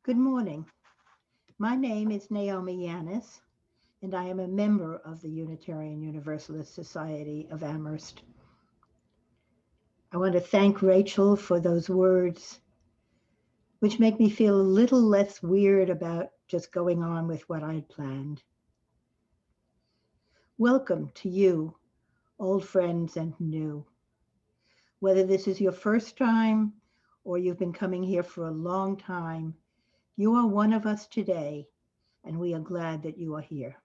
Good morning. My name is Naomi Yanis, and I am a member of the Unitarian Universalist Society of Amherst. I want to thank Rachel for those words, which make me feel a little less weird about just going on with what I'd planned. Welcome to you, old friends and new. Whether this is your first time or you've been coming here for a long time, you are one of us today, and we are glad that you are here.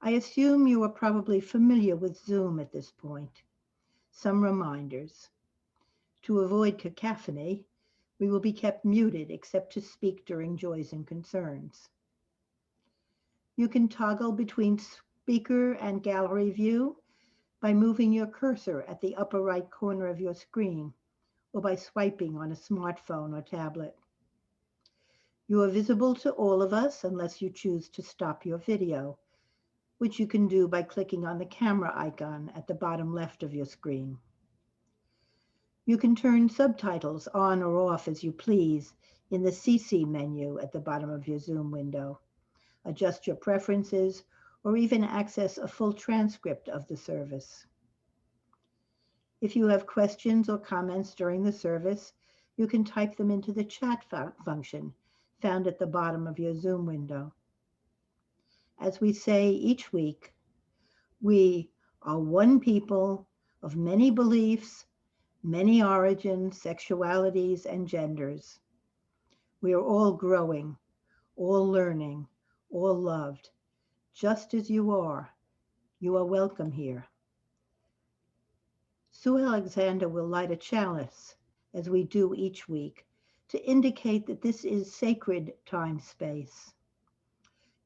I assume you are probably familiar with Zoom at this point. Some reminders. To avoid cacophony, we will be kept muted except to speak during joys and concerns. You can toggle between speaker and gallery view by moving your cursor at the upper right corner of your screen or by swiping on a smartphone or tablet. You are visible to all of us unless you choose to stop your video, which you can do by clicking on the camera icon at the bottom left of your screen. You can turn subtitles on or off as you please in the CC menu at the bottom of your Zoom window, adjust your preferences, or even access a full transcript of the service. If you have questions or comments during the service, you can type them into the chat function found at the bottom of your Zoom window. As we say each week, we are one people of many beliefs, many origins, sexualities, and genders. We are all growing, all learning, all loved, just as you are. You are welcome here. Sue Alexander will light a chalice, as we do each week, to indicate that this is sacred time space.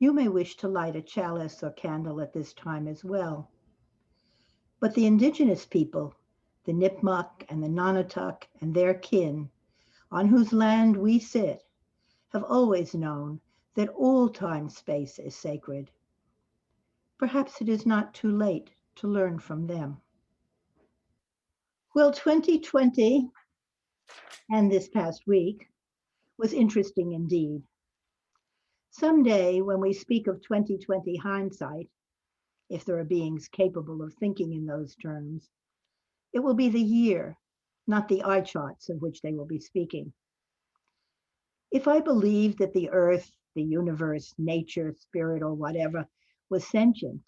You may wish to light a chalice or candle at this time as well. But the indigenous people, the Nipmuc and the Nonotuck and their kin, on whose land we sit, have always known that all time space is sacred. Perhaps it is not too late to learn from them. Well, 2020 and this past week was interesting indeed. Someday, when we speak of 2020 hindsight, if there are beings capable of thinking in those terms, it will be the year, not the eye charts of which they will be speaking. If I believed that the earth, the universe, nature, spirit, or whatever was sentient,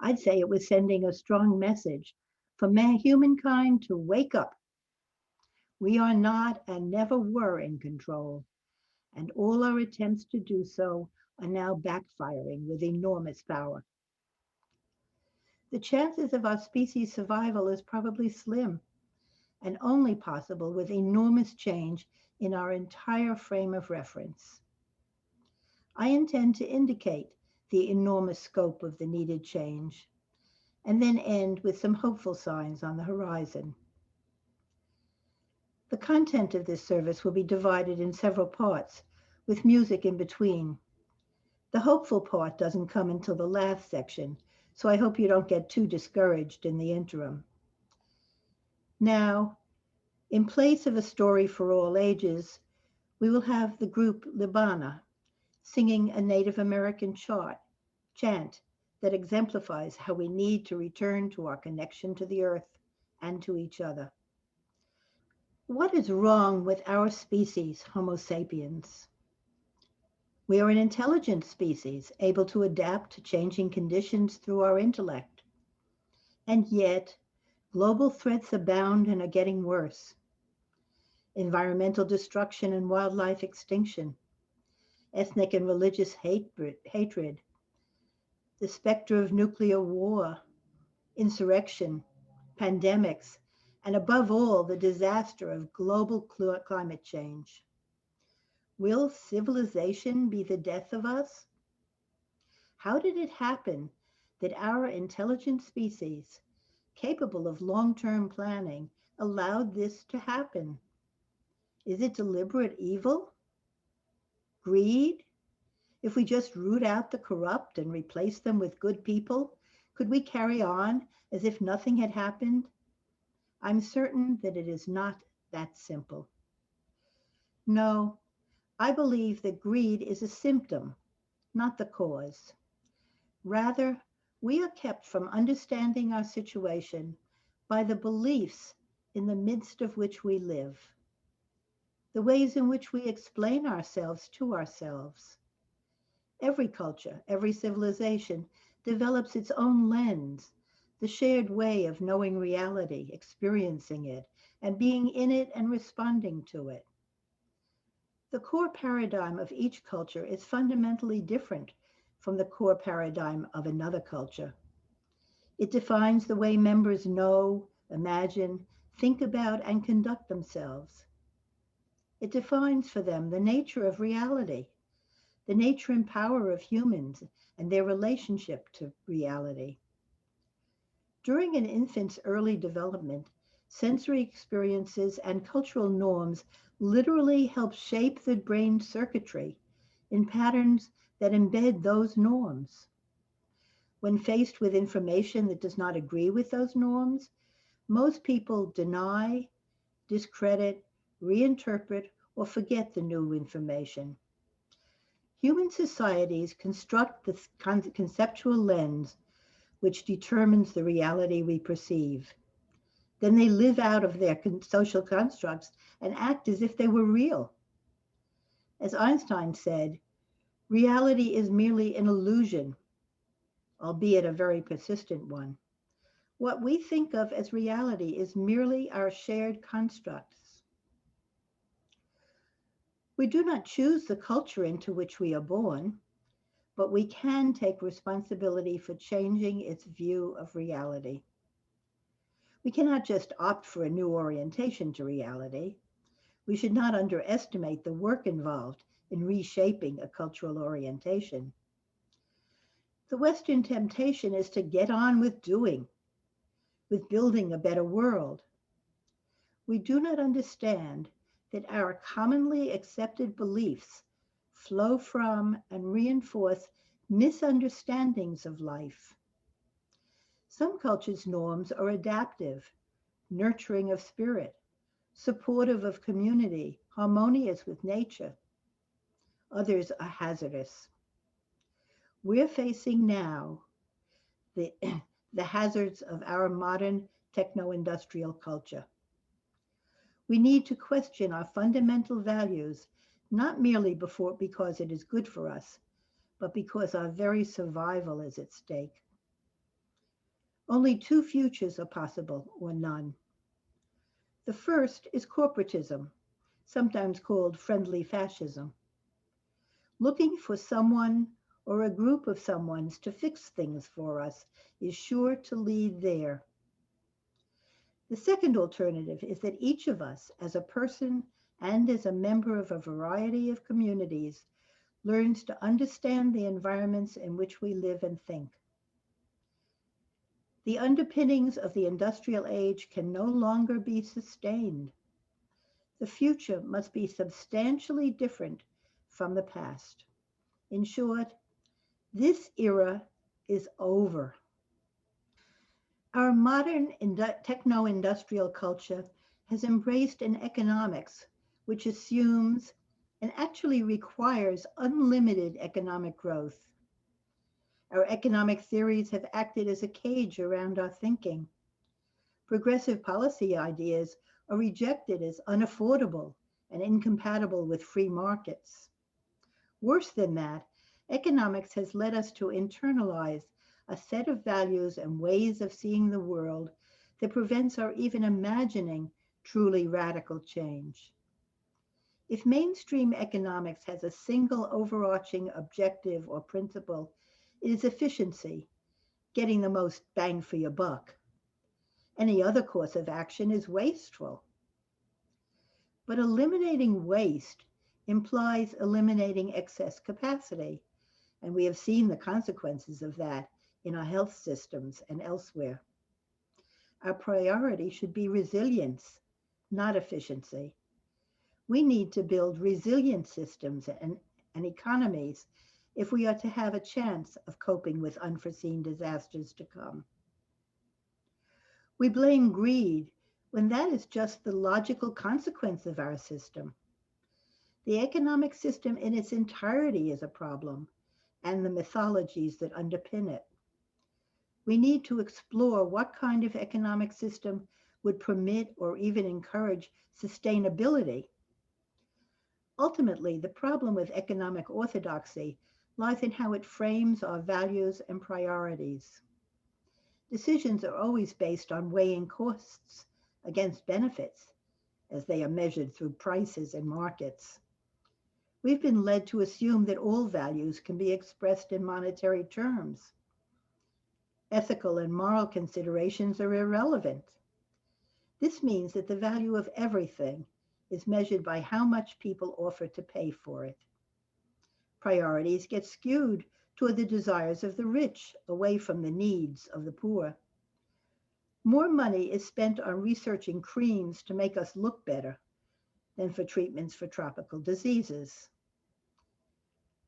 I'd say it was sending a strong message for humankind to wake up. We are not and never were in control, and all our attempts to do so are now backfiring with enormous power. The chances of our species' survival is probably slim and only possible with enormous change in our entire frame of reference. I intend to indicate the enormous scope of the needed change and then end with some hopeful signs on the horizon. The content of this service will be divided in several parts, with music in between. The hopeful part doesn't come until the last section, so I hope you don't get too discouraged in the interim. Now, in place of a story for all ages, we will have the group Libana singing a Native American chant that exemplifies how we need to return to our connection to the earth and to each other. What is wrong with our species, Homo sapiens? We are an intelligent species, able to adapt to changing conditions through our intellect. And yet, global threats abound and are getting worse. Environmental destruction and wildlife extinction, ethnic and religious hatred, the specter of nuclear war, insurrection, pandemics, and above all, the disaster of global climate change. Will civilization be the death of us? How did it happen that our intelligent species, capable of long-term planning, allowed this to happen? Is it deliberate evil? Greed? If we just root out the corrupt and replace them with good people, could we carry on as if nothing had happened? I'm certain that it is not that simple. No, I believe that greed is a symptom, not the cause. Rather, we are kept from understanding our situation by the beliefs in the midst of which we live, the ways in which we explain ourselves to ourselves. Every culture, every civilization develops its own lens, the shared way of knowing reality, experiencing it, and being in it and responding to it. The core paradigm of each culture is fundamentally different from the core paradigm of another culture. It defines the way members know, imagine, think about, and conduct themselves. It defines for them the nature of reality, the nature and power of humans, and their relationship to reality. During an infant's early development, sensory experiences and cultural norms literally help shape the brain circuitry in patterns that embed those norms. When faced with information that does not agree with those norms, most people deny, discredit, reinterpret, or forget the new information. Human societies construct the conceptual lens which determines the reality we perceive. Then they live out of their social constructs and act as if they were real. As Einstein said, reality is merely an illusion, albeit a very persistent one. What we think of as reality is merely our shared constructs. We do not choose the culture into which we are born, but we can take responsibility for changing its view of reality. We cannot just opt for a new orientation to reality. We should not underestimate the work involved in reshaping a cultural orientation. The Western temptation is to get on with doing, with building a better world. We do not understand that our commonly accepted beliefs flow from and reinforce misunderstandings of life. Some cultures' norms are adaptive, nurturing of spirit, supportive of community, harmonious with nature. Others are hazardous. We're facing now the, the hazards of our modern techno-industrial culture. We need to question our fundamental values, not merely because it is good for us, but because our very survival is at stake. Only two futures are possible, or none. The first is corporatism, sometimes called friendly fascism. Looking for someone or a group of someones to fix things for us is sure to lead there. The second alternative is that each of us, as a person and as a member of a variety of communities, learns to understand the environments in which we live and think. The underpinnings of the industrial age can no longer be sustained. The future must be substantially different from the past. In short, this era is over. Our modern techno-industrial culture has embraced an economics which assumes and actually requires unlimited economic growth. Our economic theories have acted as a cage around our thinking. Progressive policy ideas are rejected as unaffordable and incompatible with free markets. Worse than that, economics has led us to internalize a set of values and ways of seeing the world that prevents our even imagining truly radical change. If mainstream economics has a single overarching objective or principle, it is efficiency, getting the most bang for your buck. Any other course of action is wasteful. But eliminating waste implies eliminating excess capacity, and we have seen the consequences of that in our health systems and elsewhere. Our priority should be resilience, not efficiency. We need to build resilient systems and economies if we are to have a chance of coping with unforeseen disasters to come. We blame greed when that is just the logical consequence of our system. The economic system in its entirety is a problem, and the mythologies that underpin it. We need to explore what kind of economic system would permit or even encourage sustainability. Ultimately, the problem with economic orthodoxy lies in how it frames our values and priorities. Decisions are always based on weighing costs against benefits as they are measured through prices and markets. We've been led to assume that all values can be expressed in monetary terms. Ethical and moral considerations are irrelevant. This means that the value of everything is measured by how much people offer to pay for it. Priorities get skewed toward the desires of the rich, away from the needs of the poor. More money is spent on researching creams to make us look better than for treatments for tropical diseases.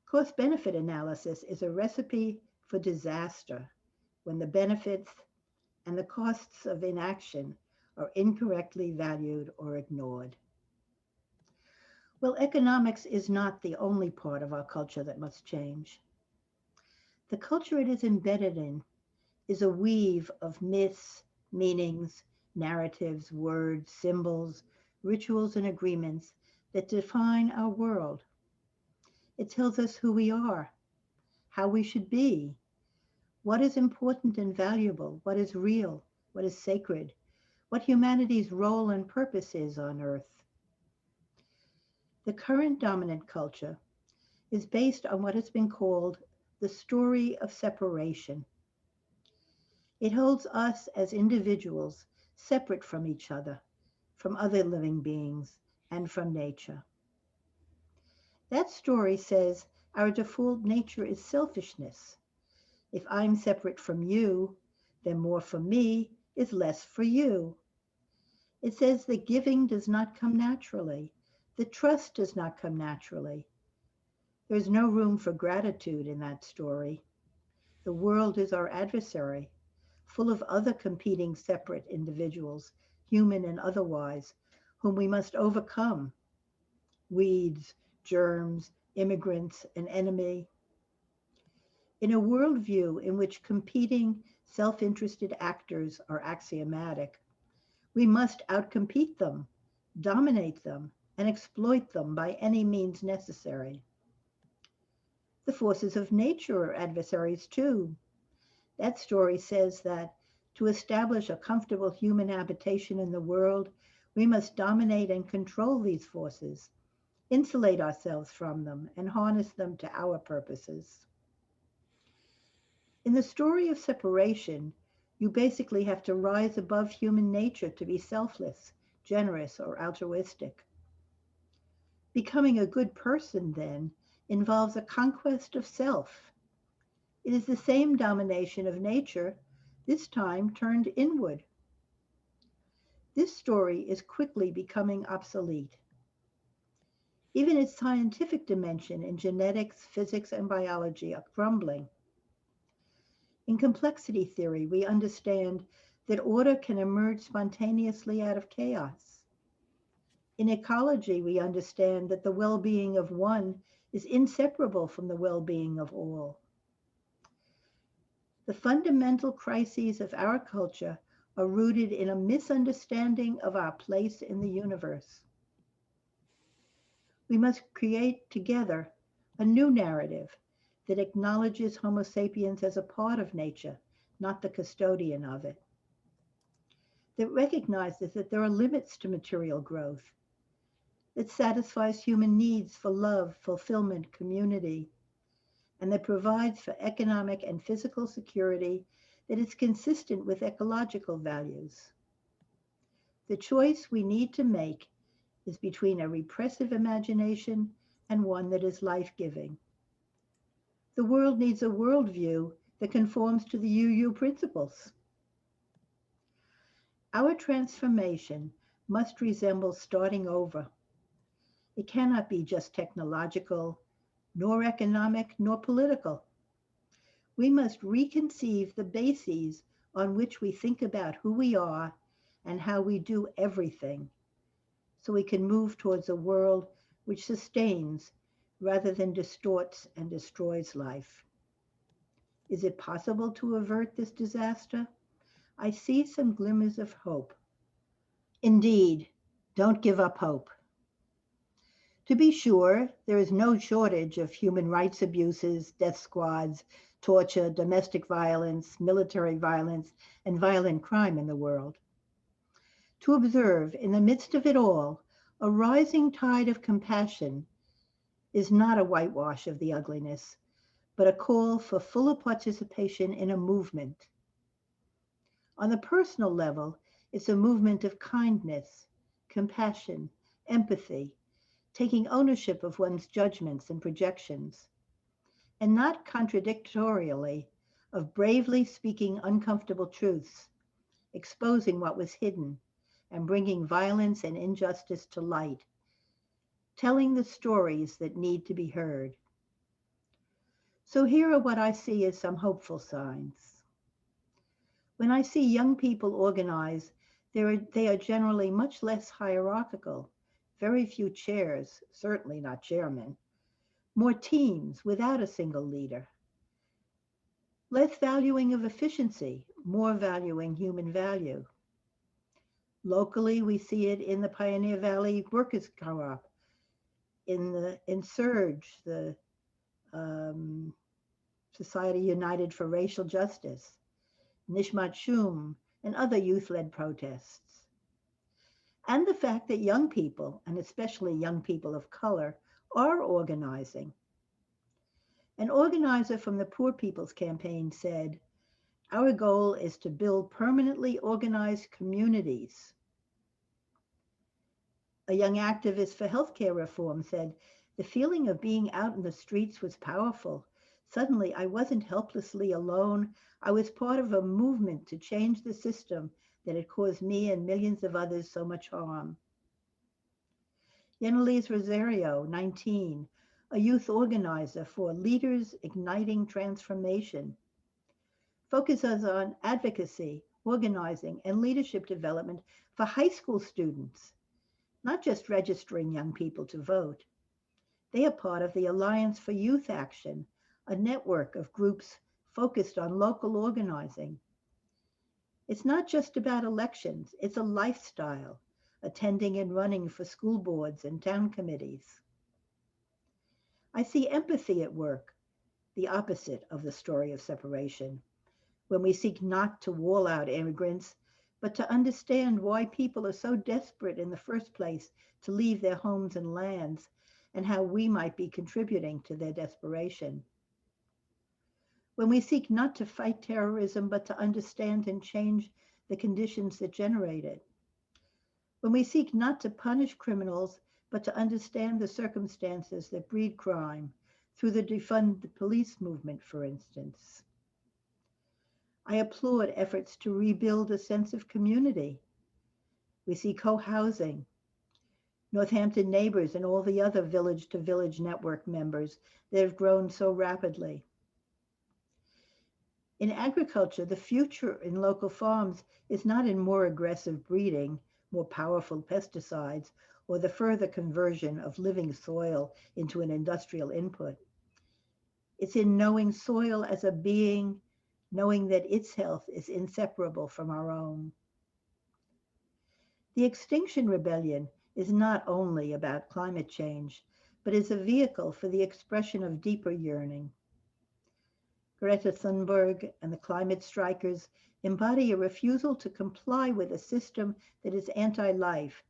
Cost benefit analysis is a recipe for disaster when the benefits and the costs of inaction are incorrectly valued or ignored. Well, economics is not the only part of our culture that must change. The culture it is embedded in is a weave of myths, meanings, narratives, words, symbols, rituals, and agreements that define our world. It tells us who we are, how we should be, what is important and valuable, what is real, what is sacred, what humanity's role and purpose is on Earth. The current dominant culture is based on what has been called the story of separation. It holds us as individuals separate from each other, from other living beings, and from nature. That story says our default nature is selfishness. If I'm separate from you, then more for me is less for you. It says the giving does not come naturally. The trust does not come naturally. There's no room for gratitude in that story. The world is our adversary, full of other competing separate individuals, human and otherwise, whom we must overcome. Weeds, germs, immigrants, an enemy. In a worldview in which competing, self-interested actors are axiomatic, we must outcompete them, dominate them, and exploit them by any means necessary. The forces of nature are adversaries too. That story says that to establish a comfortable human habitation in the world, we must dominate and control these forces, insulate ourselves from them, and harness them to our purposes. In the story of separation, you basically have to rise above human nature to be selfless, generous, or altruistic. Becoming a good person, then, involves a conquest of self. It is the same domination of nature, this time turned inward. This story is quickly becoming obsolete. Even its scientific dimension in genetics, physics, and biology are crumbling. In complexity theory, we understand that order can emerge spontaneously out of chaos. In ecology, we understand that the well-being of one is inseparable from the well-being of all. The fundamental crises of our culture are rooted in a misunderstanding of our place in the universe. We must create together a new narrative that acknowledges Homo sapiens as a part of nature, not the custodian of it. That recognizes that there are limits to material growth, that satisfies human needs for love, fulfillment, community, and that provides for economic and physical security that is consistent with ecological values. The choice we need to make is between a repressive imagination and one that is life-giving. The world needs a worldview that conforms to the UU principles. Our transformation must resemble starting over. It cannot be just technological, nor economic, nor political. We must reconceive the bases on which we think about who we are and how we do everything, so we can move towards a world which sustains rather than distorts and destroys life. Is it possible to avert this disaster? I see some glimmers of hope. Indeed, don't give up hope. To be sure, there is no shortage of human rights abuses, death squads, torture, domestic violence, military violence, and violent crime in the world. To observe, in the midst of it all, a rising tide of compassion is not a whitewash of the ugliness, but a call for fuller participation in a movement. On the personal level, it's a movement of kindness, compassion, empathy, taking ownership of one's judgments and projections, and not contradictorily, of bravely speaking uncomfortable truths, exposing what was hidden, and bringing violence and injustice to light, telling the stories that need to be heard. So here are what I see as some hopeful signs. When I see young people organize, they are generally much less hierarchical, very few chairs, certainly not chairmen, more teams without a single leader, less valuing of efficiency, more valuing human value. Locally, we see it in the Pioneer Valley Workers Co-op, in Surge, the um, Society United for Racial Justice, Nishmat Shum, and other youth-led protests. And the fact that young people, and especially young people of color, are organizing. An organizer from the Poor People's Campaign said, "Our goal is to build permanently organized communities." A young activist for healthcare reform said, "The feeling of being out in the streets was powerful. Suddenly, I wasn't helplessly alone. I was part of a movement to change the system that had caused me and millions of others so much harm." Yenalise Rosario, 19, a youth organizer for Leaders Igniting Transformation, focuses on advocacy, organizing, and leadership development for high school students, not just registering young people to vote. They are part of the Alliance for Youth Action, a network of groups focused on local organizing. It's not just about elections, it's a lifestyle, attending and running for school boards and town committees. I see empathy at work, the opposite of the story of separation, when we seek not to wall out immigrants, but to understand why people are so desperate in the first place to leave their homes and lands, and how we might be contributing to their desperation. When we seek not to fight terrorism, but to understand and change the conditions that generate it. When we seek not to punish criminals, but to understand the circumstances that breed crime, through the defund the police movement, for instance. I applaud efforts to rebuild a sense of community. We see co-housing, Northampton Neighbors, and all the other Village to Village network members that have grown so rapidly. In agriculture, the future in local farms is not in more aggressive breeding, more powerful pesticides, or the further conversion of living soil into an industrial input. It's in knowing soil as a being, knowing that its health is inseparable from our own. The Extinction Rebellion is not only about climate change, but is a vehicle for the expression of deeper yearning. Greta Thunberg and the climate strikers embody a refusal to comply with a system that is anti-life.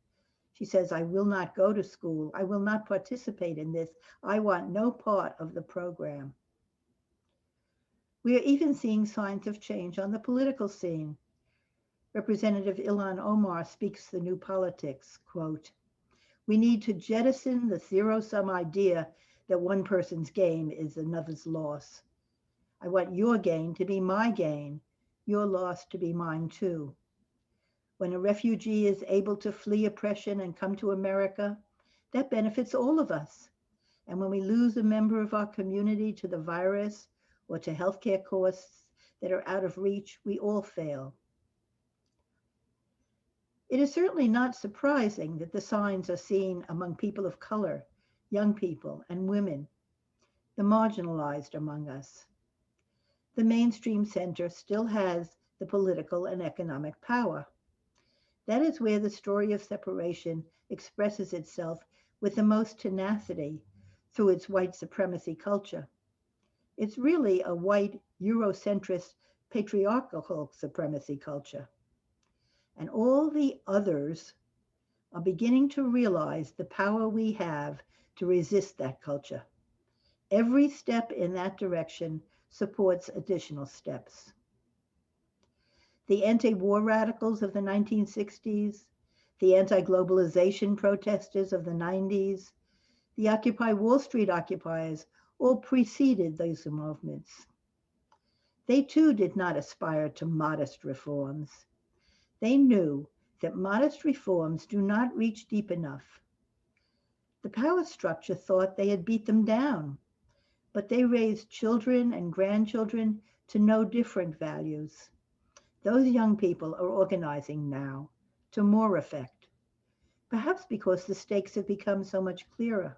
She says, "I will not go to school. I will not participate in this. I want no part of the program." We are even seeing signs of change on the political scene. Representative Ilhan Omar speaks the new politics, quote, "We need to jettison the zero-sum idea that one person's gain is another's loss. I want your gain to be my gain, your loss to be mine too. When a refugee is able to flee oppression and come to America, that benefits all of us. And when we lose a member of our community to the virus or to healthcare costs that are out of reach, we all fail." It is certainly not surprising that the signs are seen among people of color, young people, and women, the marginalized among us. The mainstream center still has the political and economic power. That is where the story of separation expresses itself with the most tenacity through its white supremacy culture. It's really a white, Eurocentrist, patriarchal supremacy culture. And all the others are beginning to realize the power we have to resist that culture. Every step in that direction supports additional steps. The anti-war radicals of the 1960s, the anti-globalization protesters of the 90s, the Occupy Wall Street occupiers all preceded those movements. They too did not aspire to modest reforms. They knew that modest reforms do not reach deep enough. The power structure thought they had beat them down, but they raised children and grandchildren to know different values. Those young people are organizing now to more effect, perhaps because the stakes have become so much clearer.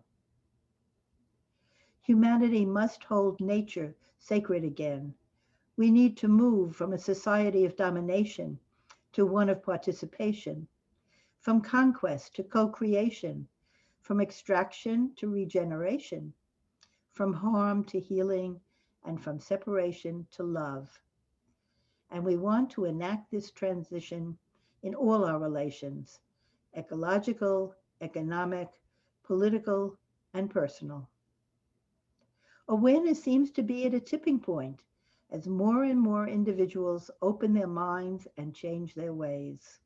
Humanity must hold nature sacred again. We need to move from a society of domination to one of participation, from conquest to co-creation, from extraction to regeneration, from harm to healing, and from separation to love. And we want to enact this transition in all our relations, ecological, economic, political, and personal. Awareness seems to be at a tipping point as more and more individuals open their minds and change their ways.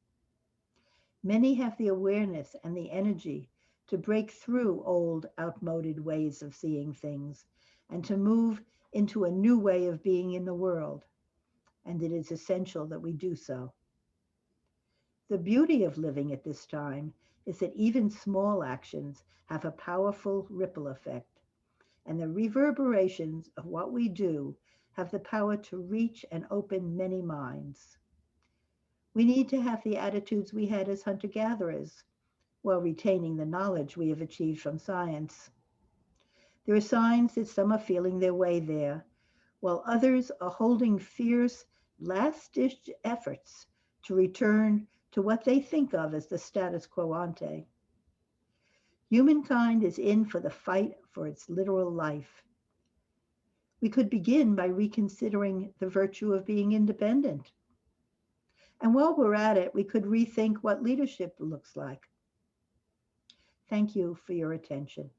Many have the awareness and the energy to break through old, outmoded ways of seeing things and to move into a new way of being in the world. And it is essential that we do so. The beauty of living at this time is that even small actions have a powerful ripple effect, and the reverberations of what we do have the power to reach and open many minds. We need to have the attitudes we had as hunter-gatherers while retaining the knowledge we have achieved from science. There are signs that some are feeling their way there, while others are holding fierce, last-ditch efforts to return to what they think of as the status quo ante. Humankind is in for the fight for its literal life. We could begin by reconsidering the virtue of being independent. And while we're at it, we could rethink what leadership looks like. Thank you for your attention.